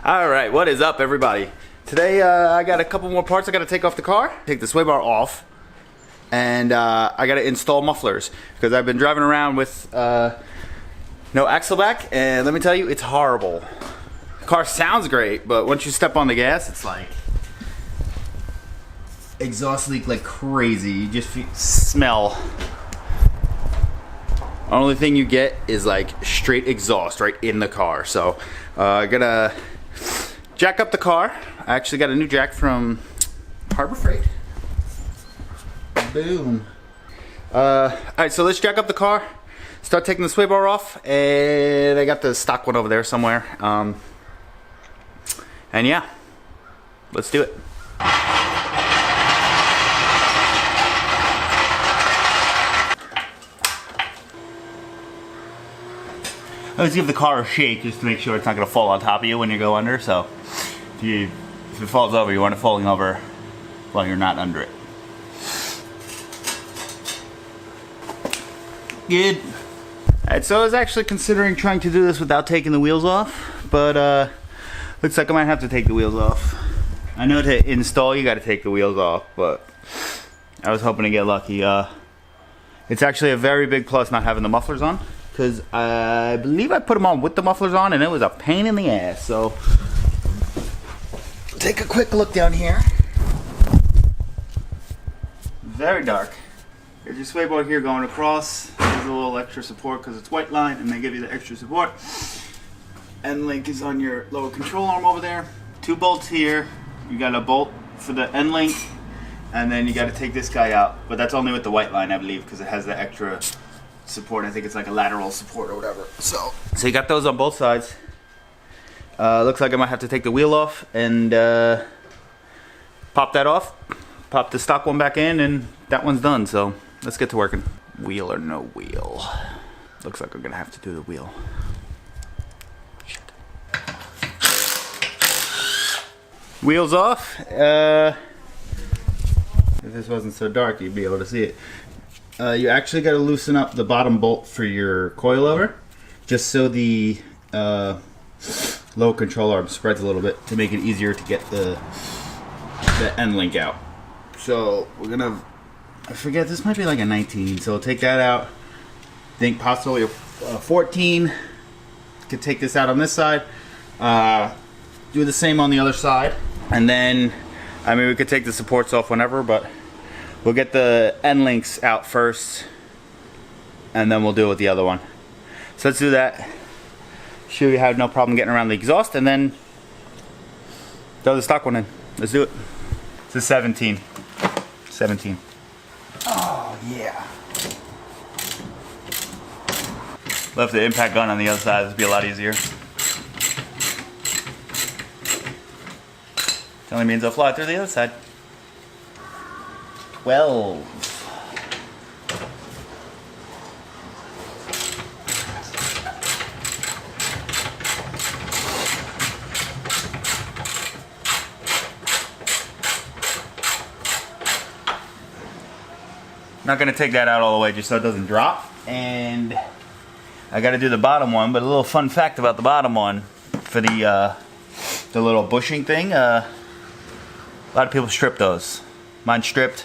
Alright, what is up everybody? Today I got a couple more parts I gotta take off the car. Take the sway bar off. And I gotta install mufflers. Because I've been driving around with no axle back. And let me tell you, it's horrible. The car sounds great, but once you step on the gas, it's like exhaust leak like crazy. You just smell. Only thing you get is like straight exhaust right in the car. So I gotta jack up the car. I actually got a new jack from Harbor Freight. Boom. Alright, so let's jack up the car, start taking the sway bar off, and I got the stock one over there somewhere. And yeah, let's do it. Let's give the car a shake just to make sure it's not going to fall on top of you when you go under. So if it falls over, you want it falling over while you're not under it. Good. Alright, so I was actually considering trying to do this without taking the wheels off, but looks like I might have to take the wheels off. I know to install you got to take the wheels off, but I was hoping to get lucky. It's actually a very big plus not having the mufflers on. Because I believe I put them on with the mufflers on and it was a pain in the ass. So, take a quick look down here. Very dark. There's your sway bar here going across. There's a little extra support because it's white line and they give you the extra support. End link is on your lower control arm over there. 2 bolts here. You got a bolt for the end link. And then you got to take this guy out. But that's only with the white line, I believe, because it has the extra support. I think it's like a lateral support or whatever. So you got those on both sides. Looks like I might have to take the wheel off and pop that off. Pop the stock one back in and that one's done. So let's get to working. Wheel or no wheel? Looks like we're gonna have to do the wheel. Shit. Wheels off. If this wasn't so dark, you'd be able to see it. You actually got to loosen up the bottom bolt for your coilover, just so the low control arm spreads a little bit to make it easier to get the end link out. So we're gonna, I forget, this might be like a 19, so we'll take that out. I think possibly a 14. Could take this out on this side. Do the same on the other side, and then I mean we could take the supports off whenever, but we'll get the end links out first, and then we'll deal with the other one. So let's do that. Sure you have no problem getting around the exhaust, and then throw the stock one in. Let's do it. It's a 17. 17. Oh, yeah. Left the impact gun on the other side. This would be a lot easier. It only means I'll fly through the other side. 12. Not going to take that out all the way just so it doesn't drop. And I got to do the bottom one, but a little fun fact about the bottom one for the little bushing thing. A lot of people strip those. Mine's stripped.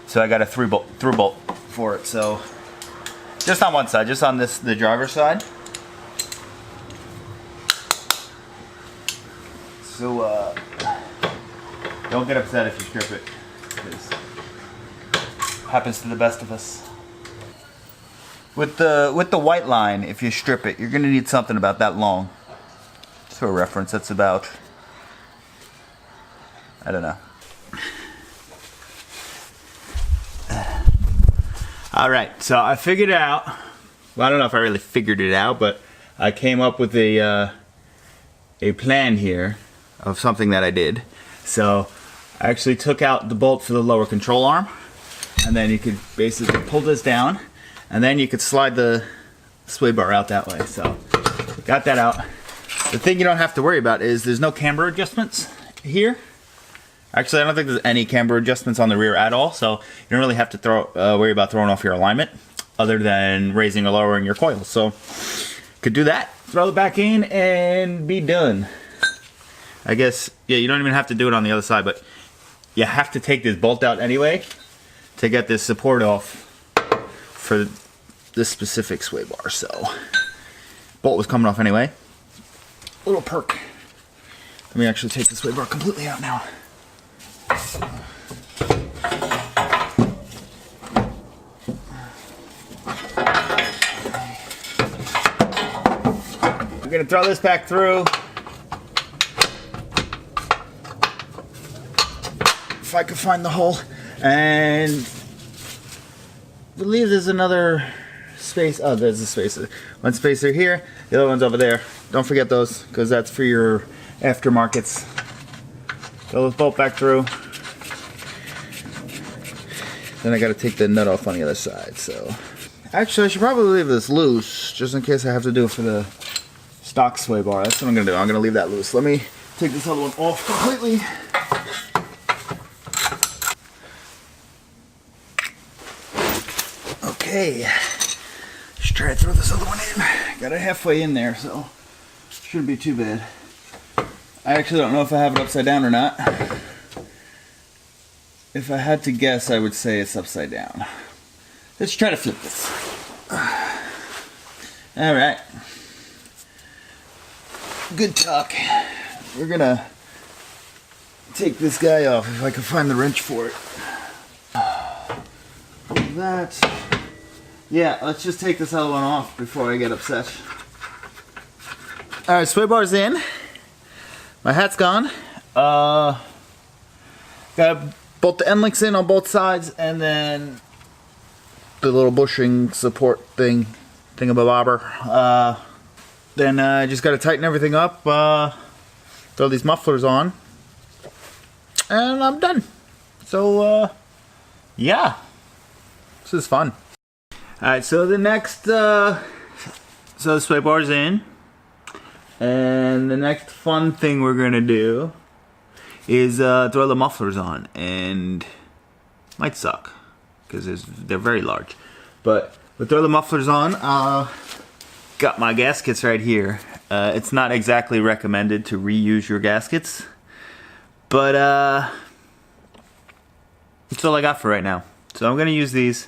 So I got a through bolt for it. So just on one side, just on the driver's side. So don't get upset if you strip it, because it happens to the best of us. With the white line, if you strip it, you're gonna need something about that long. Just for a reference, that's about, I don't know. Alright, so I figured it out. Well, I don't know if I really figured it out, but I came up with a plan here of something that I did. So I actually took out the bolt for the lower control arm, and then you could basically pull this down, and then you could slide the sway bar out that way. So got that out. The thing you don't have to worry about is there's no camber adjustments here. Actually, I don't think there's any camber adjustments on the rear at all, so you don't really have to worry about throwing off your alignment other than raising or lowering your coils. So, could do that, throw it back in, and be done. I guess, yeah, you don't even have to do it on the other side, but you have to take this bolt out anyway to get this support off for this specific sway bar. So, bolt was coming off anyway. Little perk. Let me actually take the sway bar completely out now. We're gonna throw this back through. If I could find the hole, and I believe there's another space. Oh, there's a spacer. One spacer here, the other one's over there. Don't forget those, because that's for your aftermarkets. Throw this bolt back through. Then I got to take the nut off on the other side. So, actually, I should probably leave this loose, just in case I have to do it for the stock sway bar. That's what I'm gonna do. I'm gonna leave that loose. Let me take this other one off completely. Okay, just try to throw this other one in. Got it halfway in there, so shouldn't be too bad. I actually don't know if I have it upside down or not. If I had to guess, I would say it's upside down. Let's try to flip this. All right. Good talk. We're gonna take this guy off if I can find the wrench for it. That. Yeah, let's just take this other one off before I get upset. Alright, sway bar's in. My hat's gone. Got both the end links in on both sides, and then the little bushing support thingamabobber. Then I just got to tighten everything up, throw these mufflers on, and I'm done. So, yeah. This is fun. Alright, so the next, so the sway bar's in, and the next fun thing we're gonna do is throw the mufflers on, and might suck because they're very large, but we'll throw the mufflers on. Got my gaskets right here. It's not exactly recommended to reuse your gaskets, but that's all I got for right now. So I'm gonna use these.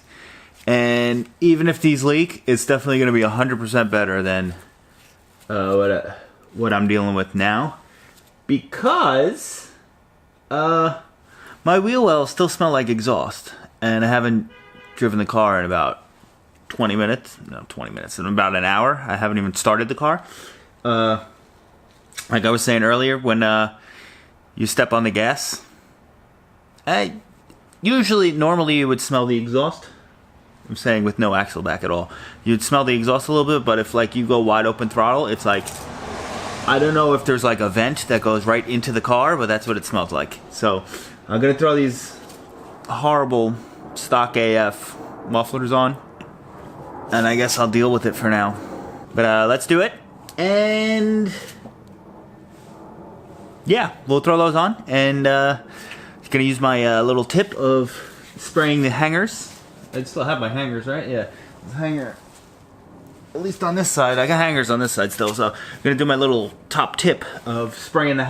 And even if these leak, it's definitely going to be 100% better than what I'm dealing with now. Because my wheel wells still smell like exhaust. And I haven't driven the car in about 20 minutes. No, 20 minutes. In about an hour. I haven't even started the car. Like I was saying earlier, when you step on the gas, normally you would smell the exhaust. I'm saying with no axle back at all. You'd smell the exhaust a little bit, but if like you go wide open throttle, it's like, I don't know if there's like a vent that goes right into the car, but that's what it smells like. So I'm gonna throw these horrible stock AF mufflers on, and I guess I'll deal with it for now. But let's do it, and yeah, we'll throw those on, and gonna use my little tip of spraying the hangers. I still have my hangers, right? Yeah, the hanger. At least on this side, I got hangers on this side still. So I'm gonna do my little top tip of spraying the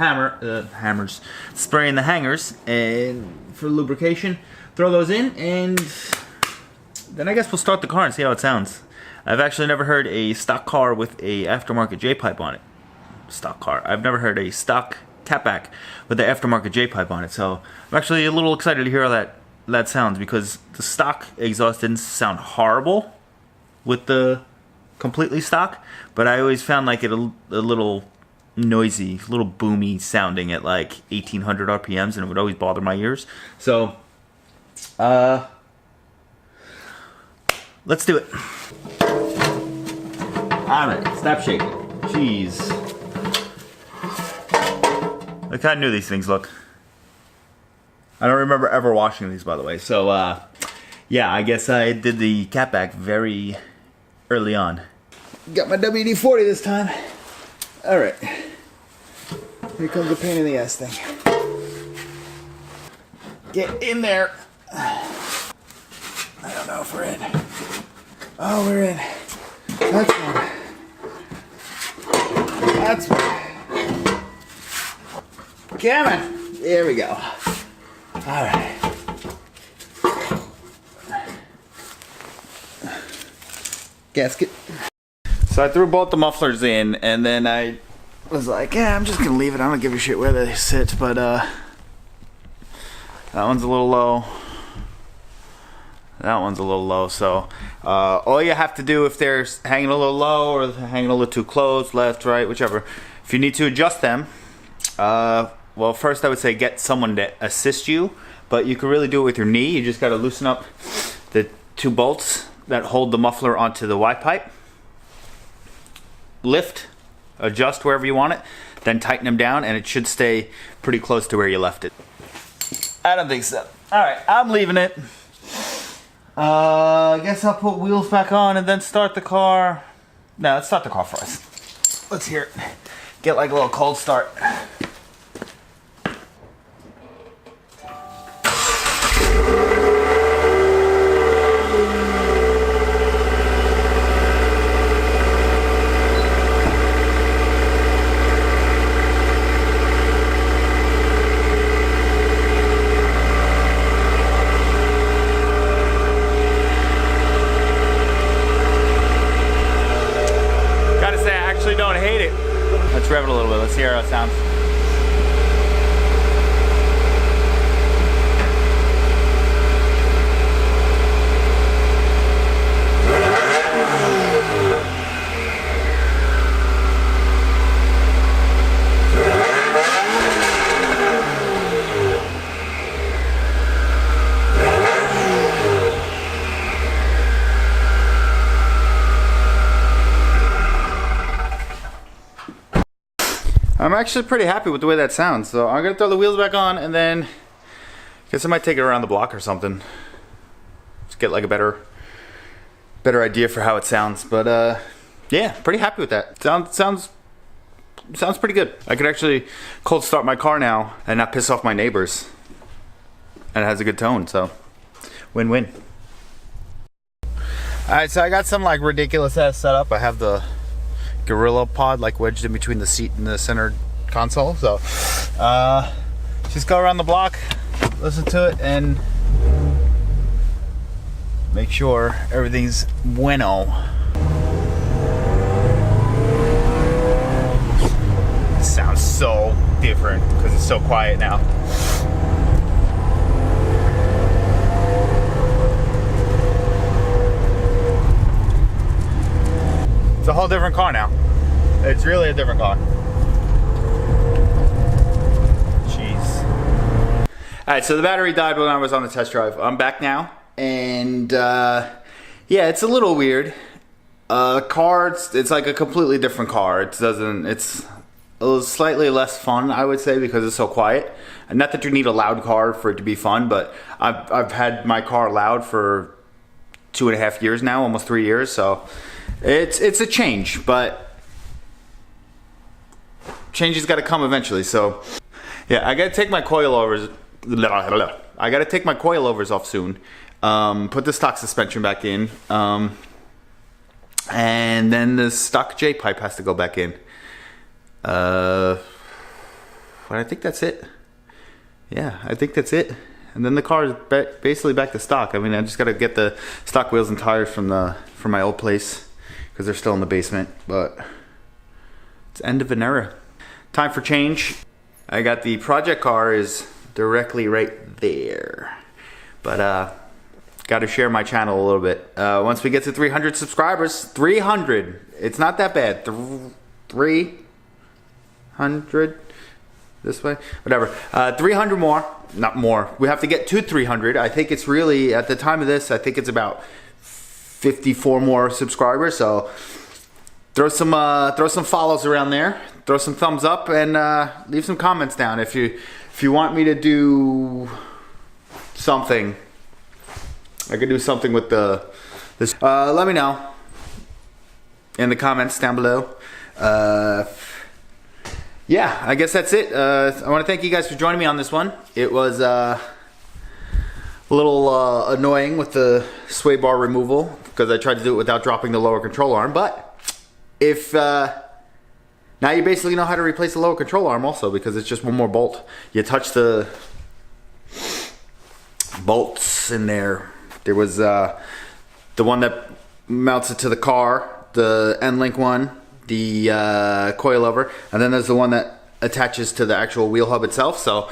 spraying the hangers, and for lubrication, throw those in, and then I guess we'll start the car and see how it sounds. I've actually never heard a stock car with a aftermarket J-pipe on it. Stock car. I've never heard a stock catback with the aftermarket J-pipe on it. So I'm actually a little excited to hear how that sounds, because the stock exhaust didn't sound horrible with the completely stock, but I always found like it a little noisy, a little boomy sounding at like 1800 RPMs, and it would always bother my ears. So let's do it. Alright, stop shaking. Jeez. Look how new these things look. I don't remember ever washing these, by the way. So, yeah, I guess I did the catback very early on. Got my WD-40 this time. Alright. Here comes the pain in the ass thing. Get in there. I don't know if we're in. Oh, we're in. That's one. That's one. Cameron. There we go. All right. Gasket. So I threw both the mufflers in, and then I was like, yeah, I'm just gonna leave it. I don't give a shit where they sit, but that one's a little low. That one's a little low, so all you have to do if they're hanging a little low or hanging a little too close, left, right, whichever, if you need to adjust them, well, first I would say get someone to assist you, but you can really do it with your knee. You just got to loosen up the 2 bolts that hold the muffler onto the Y pipe, lift, adjust wherever you want it, then tighten them down, and it should stay pretty close to where you left it. I don't think so. Alright, I'm leaving it. I guess I'll put wheels back on and then start the car. No, let's start the car first. Let's hear it. Get like a little cold start. Let's rev it a little bit. Let's hear how it sounds. I'm actually pretty happy with the way that sounds, so I'm gonna throw the wheels back on, and then I guess I might take it around the block or something. Just get like a better idea for how it sounds. But yeah, pretty happy with that. Sounds pretty good. I could actually cold start my car now and not piss off my neighbors, and it has a good tone, so win-win. Alright, so I got some like ridiculous ass setup. I have the Gorilla Pod like wedged in between the seat and the center console, so just go around the block, listen to it, and make sure everything's bueno. It sounds so different because it's so quiet now. It's a whole different car now. It's really a different car. Jeez. Alright, so the battery died when I was on the test drive. I'm back now, and yeah, it's a little weird. Car, it's like a completely different car. It's a little slightly less fun, I would say, because it's so quiet. And not that you need a loud car for it to be fun, but I've had my car loud for 2.5 years now, almost 3 years, so it's a change, but change has got to come eventually. So yeah, I got to take my coilovers. I got to take my coilovers off soon. Put the stock suspension back in, and then the stock J pipe has to go back in. But I think that's it. Yeah, I think that's it. And then the car is basically back to stock. I mean, I just got to get the stock wheels and tires from my old place, because they're still in the basement, but it's end of an era. Time for change. I got the project car is directly right there, but got to share my channel a little bit. Once we get to 300 subscribers, 300, it's not that bad. 300 this way, whatever. 300 more, not more. We have to get to 300. I think it's really, at the time of this, I think it's about 54 more subscribers, so throw some follows around there, throw some thumbs up, and leave some comments down if you want me to do something. I could do something with this. Let me know in the comments down below. Yeah, I guess that's it. I want to thank you guys for joining me on this one. It was a little annoying with the sway bar removal, because I tried to do it without dropping the lower control arm. But if you Now you basically know how to replace the lower control arm also, because it's just one more bolt. You touch the bolts in there. There was the one that mounts it to the car, the end link one, the coilover, and then there's the one that attaches to the actual wheel hub itself. So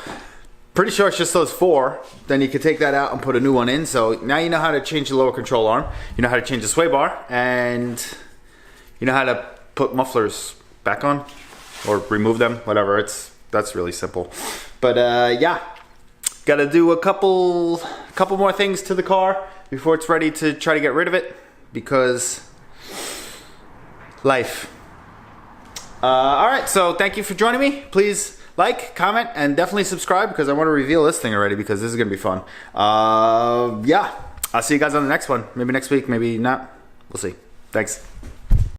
pretty sure it's just those 4. Then you can take that out and put a new one in. So now you know how to change the lower control arm, you know how to change the sway bar, and you know how to put mufflers back on or remove them, whatever. That's really simple. But yeah, gotta do a couple more things to the car before it's ready to try to get rid of it, because life. Alright, so thank you for joining me. Please like, comment, and definitely subscribe, because I want to reveal this thing already, because this is gonna be fun. Yeah, I'll see you guys on the next one. Maybe next week, maybe not. We'll see. Thanks.